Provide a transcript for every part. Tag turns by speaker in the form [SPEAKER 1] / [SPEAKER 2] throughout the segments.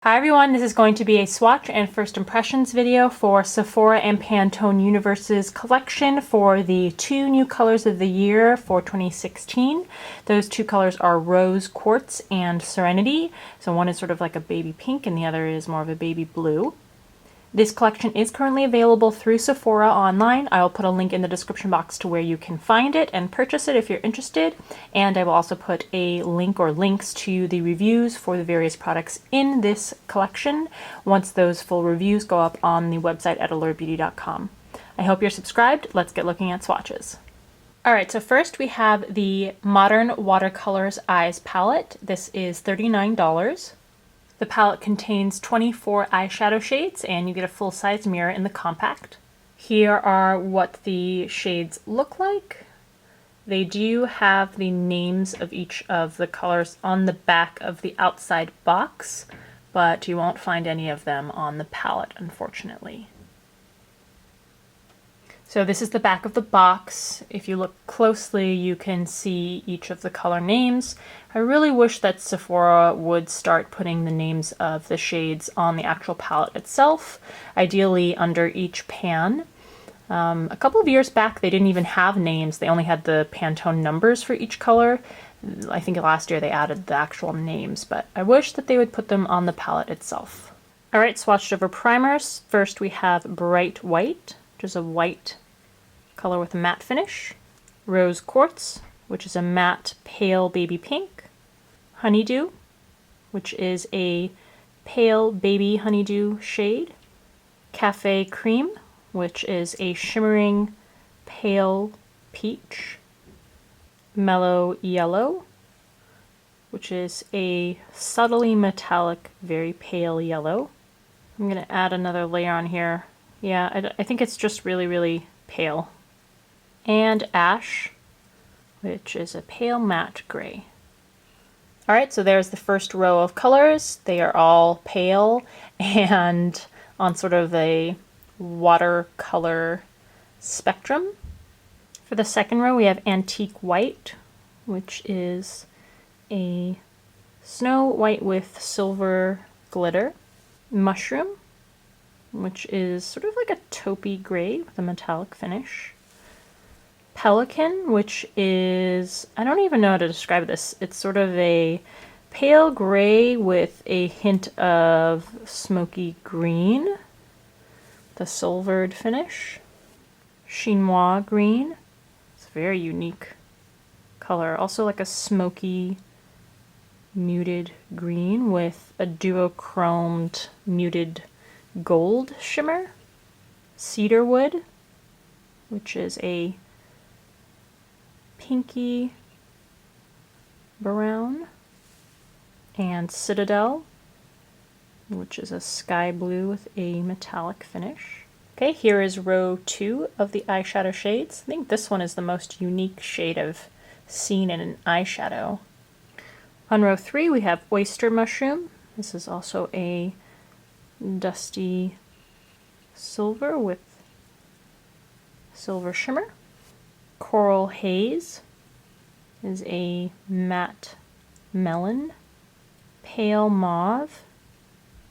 [SPEAKER 1] Hi everyone, this is going to be a swatch and first impressions video for Sephora and Pantone Universe's collection for the two new colors of the year for 2016. Those two colors are Rose Quartz and Serenity. So one is sort of like a baby pink and the other is more of a baby blue. This collection is currently available through Sephora online. I will put a link in the description box to where you can find it and purchase it if you're interested. And I will also put a link or links to the reviews for the various products in this collection once those full reviews go up on the website at allurabeauty.com. I hope you're subscribed. Let's get looking at swatches. Alright, so first we have the Modern Watercolors Eyes palette. This is $39. The palette contains 24 eyeshadow shades and you get a full-size mirror in the compact. Here are what the shades look like. They do have the names of each of the colors on the back of the outside box, but you won't find any of them on the palette, unfortunately. So this is the back of the box. If you look closely, you can see each of the color names. I really wish that Sephora would start putting the names of the shades on the actual palette itself, ideally under each pan. A couple of years back, they didn't even have names. They only had the Pantone numbers for each color. I think last year they added the actual names, but I wish that they would put them on the palette itself. All right, swatched over primers. First we have Bright White, which is a white color with a matte finish. Rose Quartz, which is a matte pale baby pink. Honeydew, which is a pale baby honeydew shade. Cafe Cream, which is a shimmering pale peach. Mellow Yellow, which is a subtly metallic, very pale yellow. I'm going to add another layer on here. Yeah, I think it's just really pale. And Ash, which is a pale matte gray. Alright, so there's the first row of colors. They are all pale and on sort of a watercolor spectrum. For the second row we have Antique White, which is a snow white with silver glitter. Mushroom, which is sort of like a taupey gray with a metallic finish. Pelican, which is, I don't even know how to describe this. It's sort of a pale gray with a hint of smoky green, the silvered finish. Chinois green, it's a very unique color. Also like a smoky muted green with a duochromed muted gold shimmer. Cedarwood, which is a pinky brown. And Citadel, which is a sky blue with a metallic finish. Okay, here is row 2 of the eyeshadow shades. I think this one is the most unique shade I've seen in an eyeshadow. On row 3 we have Oyster Mushroom. This is also a dusty silver with silver shimmer. Coral Haze is a matte melon. Pale Mauve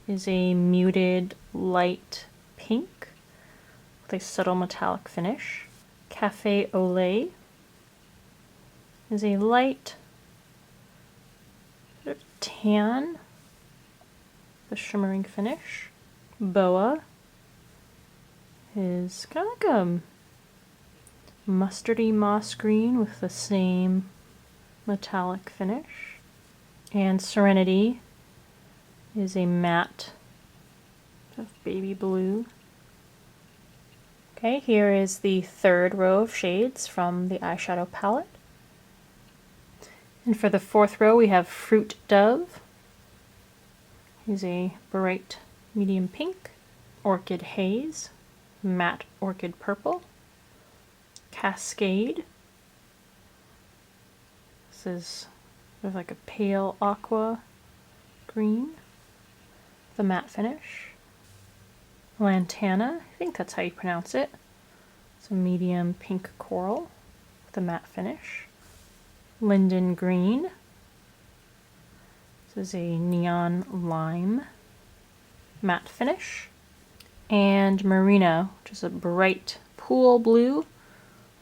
[SPEAKER 1] is a muted light pink with a subtle metallic finish. Cafe au lait is a light sort of tan, the shimmering finish. Boa is kind of like a mustardy moss green with the same metallic finish. And Serenity is a matte sort of baby blue. Okay, here is the third row of shades from the eyeshadow palette. And for the fourth row we have Fruit Dove. Is a bright medium pink. Orchid Haze, matte orchid purple. Cascade. This is sort of like a pale aqua green with a matte finish. Lantana, I think that's how you pronounce it. It's a medium pink coral with a matte finish. Linden Green. This is a neon lime matte finish. And Merino, which is a bright pool blue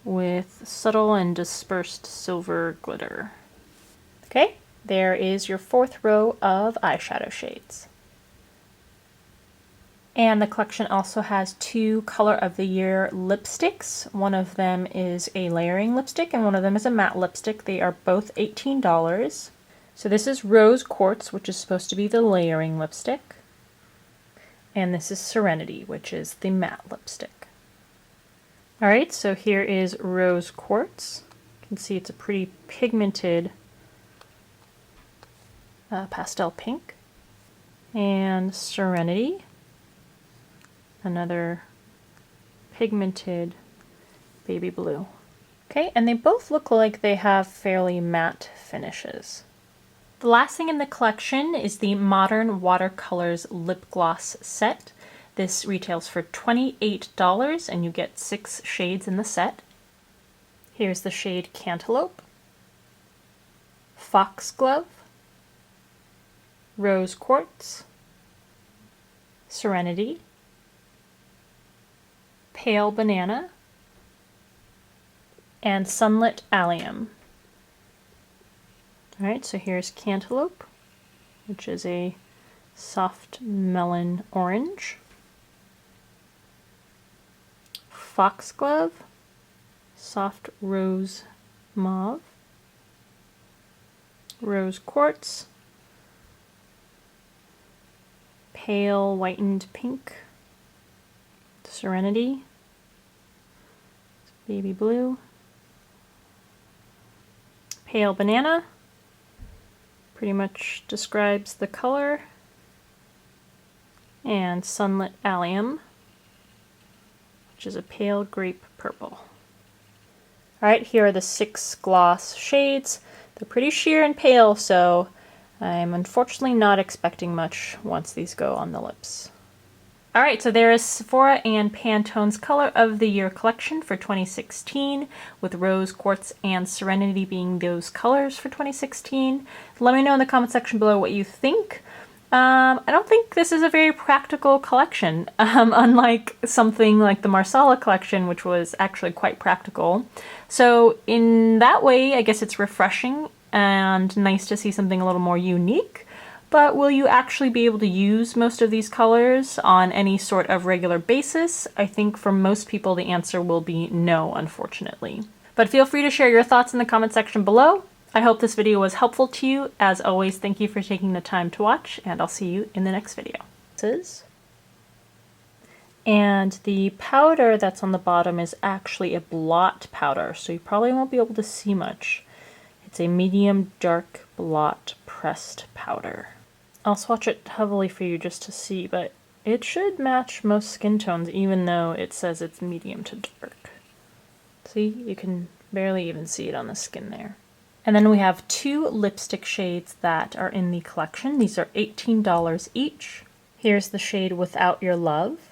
[SPEAKER 1] with subtle and dispersed silver glitter. Okay, there is your 4th row of eyeshadow shades. And the collection also has 2 Color of the Year lipsticks. One of them is a layering lipstick and one of them is a matte lipstick. They are both $18. So this is Rose Quartz, which is supposed to be the layering lipstick. And this is Serenity, which is the matte lipstick. Alright, so here is Rose Quartz. You can see it's a pretty pigmented pastel pink. And Serenity, another pigmented baby blue. Okay, and they both look like they have fairly matte finishes. The last thing in the collection is the Modern Watercolors Lip Gloss Set. This retails for $28 and you get 6 shades in the set. Here's the shade Cantaloupe, Foxglove, Rose Quartz, Serenity, Pale Banana, and Sunlit Allium. Alright, so here's Cantaloupe, which is a soft melon orange. Foxglove, soft rose mauve. Rose Quartz, pale whitened pink. Serenity, baby blue. Pale Banana, pretty much describes the color. And Sunlit Allium, which is a pale grape purple. Alright, here are the 6 gloss shades. They're pretty sheer and pale, so I'm unfortunately not expecting much once these go on the lips. Alright, so there is Sephora and Pantone's Color of the Year collection for 2016, with Rose Quartz and Serenity being those colors for 2016. Let me know in the comment section below what you think. I don't think this is a very practical collection, unlike something like the Marsala collection, which was actually quite practical. So in that way, I guess it's refreshing and nice to see something a little more unique. But will you actually be able to use most of these colors on any sort of regular basis? I think for most people the answer will be no, unfortunately. But feel free to share your thoughts in the comment section below. I hope this video was helpful to you. As always, thank you for taking the time to watch, and I'll see you in the next video. And the powder that's on the bottom is actually a blot powder, so you probably won't be able to see much. It's a medium dark blot pressed powder. I'll swatch it heavily for you just to see, but it should match most skin tones even though it says it's medium to dark. See, you can barely even see it on the skin there. And then we have 2 lipstick shades that are in the collection. These are $18 each. Here's the shade Without Your Love.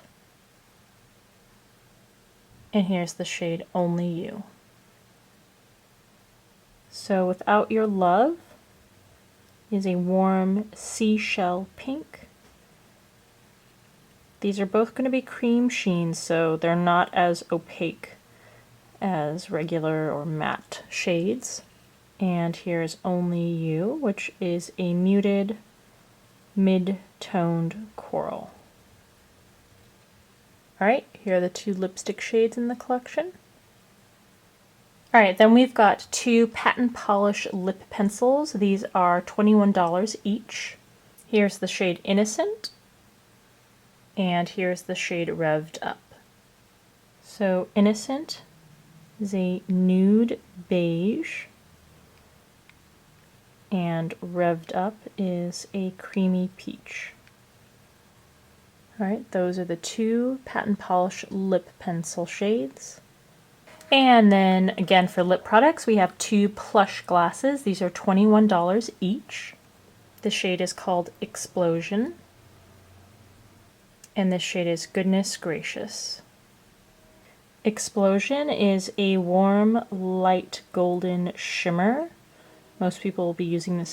[SPEAKER 1] And here's the shade Only You. So Without Your Love is a warm seashell pink. These are both going to be cream sheens, so they're not as opaque as regular or matte shades. And here's Only You, which is a muted mid-toned coral. Alright, here are the 2 lipstick shades in the collection. Alright, then we've got 2 Patent Polish lip pencils. These are $21 each. Here's the shade Innocent, and here's the shade Revved Up. So Innocent is a nude beige, and Revved Up is a creamy peach. Alright, those are the 2 Patent Polish lip pencil shades. And then again for lip products, we have 2 plush glasses. These are $21 each. The shade is called Explosion, and this shade is Goodness Gracious. Explosion is a warm, light golden shimmer. Most people will be using this